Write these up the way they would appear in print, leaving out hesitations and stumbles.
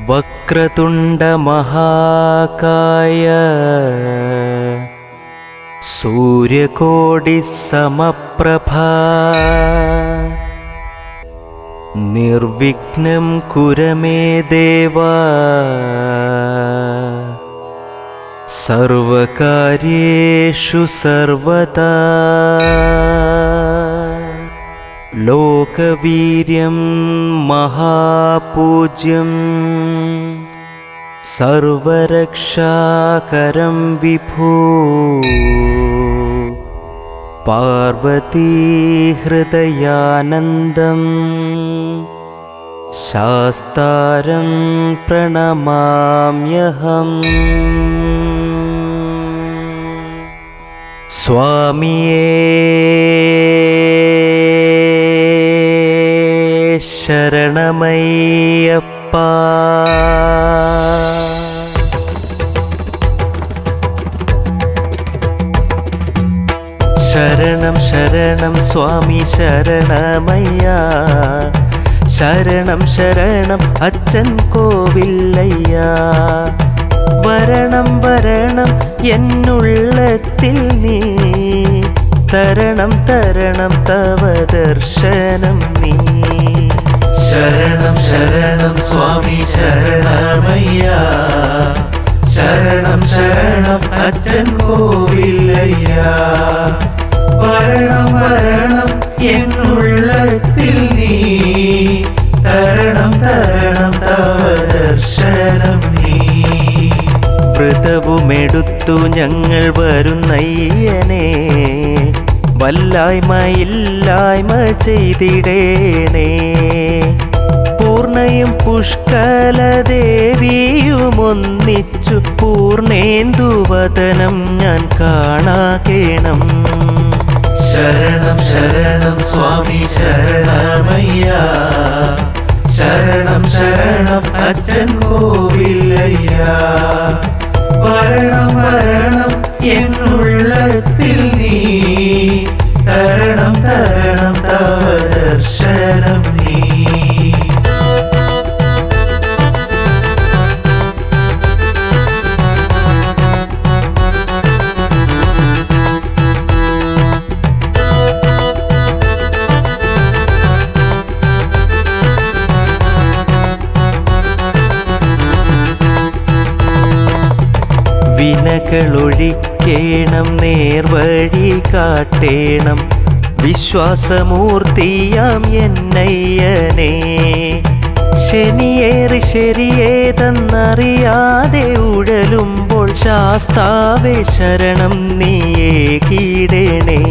വക്രതുണ്ട മഹാകായ സൂര്യകോടി സമപ്രഭ നിർവിഘ്നം കുരമേ ദേവ സർവകാര്യേഷു സർവദാ. ലോകവീര്യം മഹാപൂജ്യം സർവരക്ഷാകരം വിഭൂ പാർവതീഹൃദയാനന്ദം ശാസ്താരം പ്രണമാമ്യഹം. സ്വാമിയേ ശരണമയ്യപ്പ. ശരണം ശരണം സ്വാമി ശരണമയ്യ. ശരണം ശരണം അച്ഛൻ കോവില്ലയ്യ. വരണം വരണം എന്നുള്ളത്തിൽ നീ, തരണം തരണം തവ ദർശനം നീ. ശരണം ശരണം സ്വാമി ശരണമയ്യ. ശരണം ശരണം അച്ഛൻ കോവില്ലയ്യ. വരണം വരണം എന്നുള്ളത്തിൽ നീ, തരണം തരണം തവ ദർശനം നീ. വ്രതവുമെടുത്തു ഞങ്ങൾ വരുന്നയ്യനെ, വല്ലായ്മയില്ലായ്മ ചെയ്തിടേണേ. പൂർണ്ണയും പുഷ്കലദേവിയുമൊന്നിച്ചു പൂർണേന്ദുവദനം ഞാൻ കാണാകേണം. ശരണം ശരണം സ്വാമി ശരണമയ്യ. ശരണം ശരണം അച്ഛൻ കോവില്ലയ്യ. വരണം വരണം എന്നുള്ളത്തിൽ നീ, തരണം തരണം തവ ദർശനം നീ. വിനകളൊഴിക്കേണം, നേർവഴി കാട്ടേണം, വിശ്വാസമൂർത്തിയാം എന്നയ്യനെ. ശനിയേറി ശരിയേതെന്നറിയാതെ ഉഴലുമ്പോൾ ശാസ്താവേ ശരണം നീയേകിടണേ.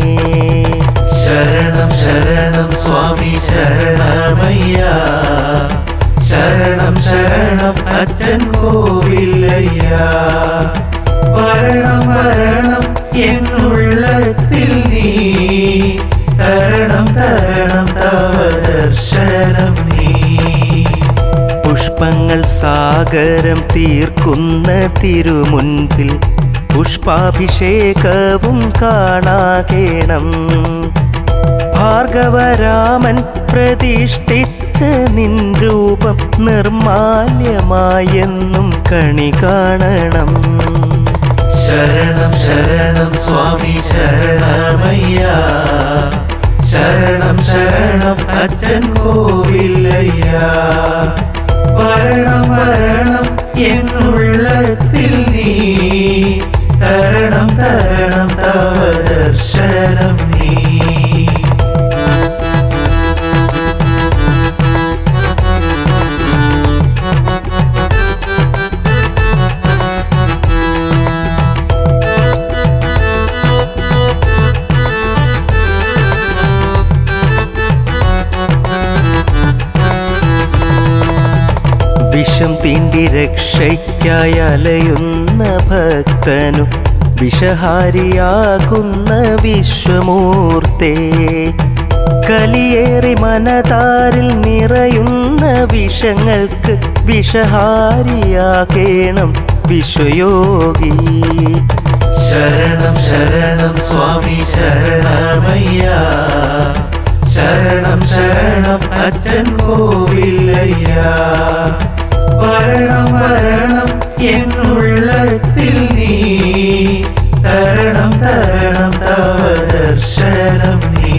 ശരണം ശരണം സ്വാമി ശരണമയ്യ. ശരണം ശരണം അച്ഛൻ കോവില്ലയ്യ. വരണം വരണം എന്നുള്ളത്തിൽ നീ, തരണം തരണം തവ ദർശനം നീ. പുഷ്പങ്ങൾ സാഗരം തീർക്കുന്ന തിരുമുൻപിൽ പുഷ്പാഭിഷേകവും കാണാകേണം. ഭാർഗവരാമൻ പ്രതിഷ്ഠിച്ച നിൻ രൂപം നിർമാല്യമായെന്നും കണി കാണണം. ശരണം ശരണം സ്വാമി ശരണമയ്യ. ശരണം ശരണം അച്ഛൻ കോവില്ലയ്യ. വരണം വരണം എന്നുള്ളത്തിൽ നീ, തരണം തരണം തവ ദർശനം നീ. വിഷം തീണ്ടി രക്ഷയ്ക്കായി അലയുന്ന ഭക്തനു വിഷഹാരിയാകുന്ന വിശ്വമൂർത്തേ. കലിയേറി മനതാരിൽ നിറയുന്ന വിഷങ്ങൾക്ക് വിഷഹാരിയാകേണം വിശ്വയോഗി. ശരണം ശരണം സ്വാമി ശരണമയ്യ, ശരണം ശരണം അച്ഛൻ കോവിലയ്യ. വരണം വരണം എന്നുള്ളത്തിൽ നീ, തരണം തരണം തവ ദർശനം നീ.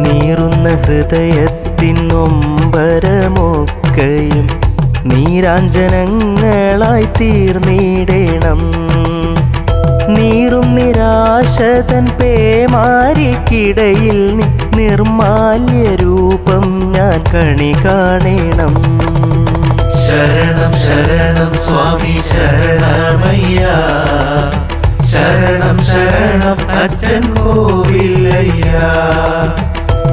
നീറുന്ന ഹൃദയത്തിൻ നൊമ്പരമൊക്കെയും നീരാഞ്ജനങ്ങളായി തീർന്നിടണം. നീറും നിരാശതൻ പേമാരിക്കിടയിൽ നിർമാല്യ രൂപം ഞാൻ കണി കാണണം. ശരണം ശരണം സ്വാമി ശരണമയ്യ, ശരണം ശരണം അച്ഛൻ കോവിലയ്യ.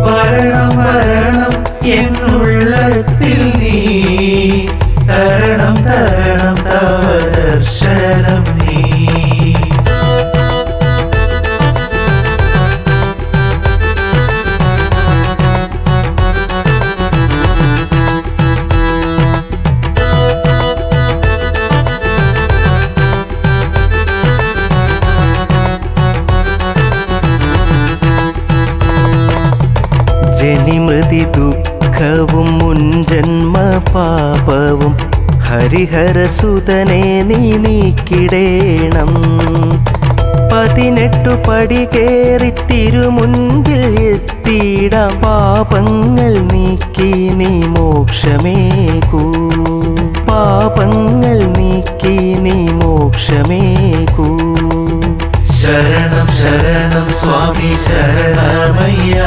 വരണം വരണം എന്നുള്ളത്തിൽ നീ, തരണം തരണം തവ ദർശനം നീ. ജനിമൃതി ദുഃഖവും മുൻജന്മ പാപവും ഹരിഹരസുതനെ നീ നീക്കിടേണം. 18 പടി കേറി തിരുമുൻപിൽ എത്തിയിടാം. പാപങ്ങൾ നീക്കി നീ മോക്ഷമേകൂ, പാപങ്ങൾ നീക്കി നീ മോക്ഷമേകൂ. ശരണം ശരണം സ്വാമി ശരണമയ്യ,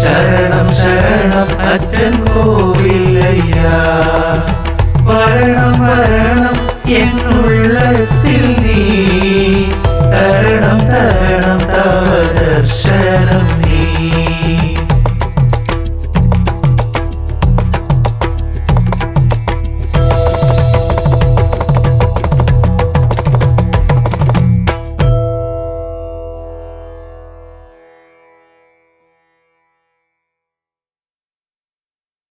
ശരണം ശരണം അച്ഛൻ കോവിലയ്യ. വരണം വരണം